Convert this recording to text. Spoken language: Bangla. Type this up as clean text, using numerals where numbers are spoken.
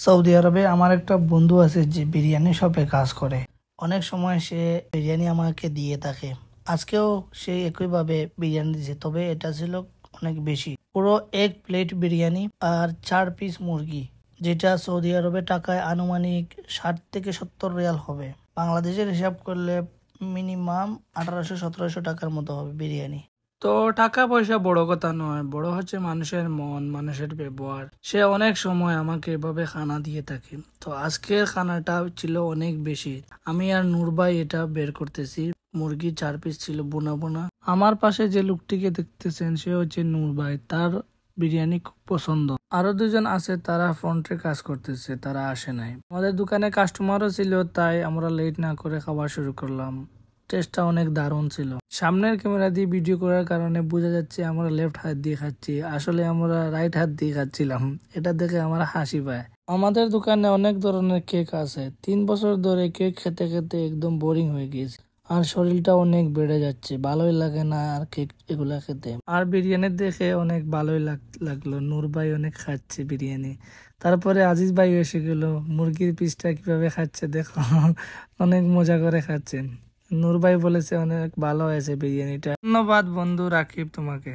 সৌদি আরবে আমার একটা বন্ধু আছে যে বিরিয়ানি শপে কাজ করে। অনেক সময় সে বিরিয়ানি আমাকে দিয়ে থাকে। আজকেও সে একইভাবে বিরিয়ানি দিয়েছে, তবে এটা ছিল অনেক বেশি। পুরো এক প্লেট বিরিয়ানি আর 4 পিস মুরগি, যেটা সৌদি আরবে টাকায় আনুমানিক 60 থেকে 70 রিয়াল হবে। বাংলাদেশের হিসাব করলে মিনিমাম 1800-1700 টাকার মতো হবে বিরিয়ানি। তো টাকা পয়সা বড় কথা নয়, বড় হচ্ছে মানুষের মন, মানুষের ব্যবহার। সে অনেক সময় আমাকে এভাবে খানা দিয়ে থাকে। তো আজকের খানাটা ছিল অনেক বেশি। আমি আর নূর ভাই এটা বের করতেছি। মুরগি 4 পিস ছিল, বোনা বোনা। আমার পাশে যে লোকটিকে দেখতেছেন সে হচ্ছে নূর ভাই, তার বিরিয়ানি খুব পছন্দ। আরো দুজন আছে, তারা ফ্রন্টে কাজ করতেছে, তারা আসে নাই। আমাদের দোকানে কাস্টমারও ছিল, তাই আমরা লেট না করে খাওয়া শুরু করলাম। টেস্টটা অনেক দারুণ ছিল। সামনের ক্যামেরা দিয়ে ভিডিও করার কারণে বোঝা যাচ্ছে আমরা লেফট হাত দিয়ে খাচ্ছি, আসলে আমরা রাইট হাত দিয়ে খাচ্ছিলাম। এটা দেখে আমার হাসি পায়। আমাদের দোকানে অনেক ধরনের কেক আছে। 3 বছর ধরে কেক খেতে খেতে একদম বোরিং হয়ে গিয়েছে, আর শরীরটা অনেক বেড়ে যাচ্ছে, ভালোই লাগে না আর কেক এগুলা খেতে। আর বিরিয়ানি দেখে অনেক ভালোই লাগলো। নূর ভাই অনেক খাচ্ছে বিরিয়ানি। তারপরে আজিজ ভাই এসে গেল, মুরগির পিসটা কিভাবে খাচ্ছে দেখো, অনেক মজা করে খাচ্ছেন। নূর ভাই বলেছে অনেক ভালো হয়েছে বিরিয়ানিটা। ধন্যবাদ বন্ধু রাকিব তোমাকে।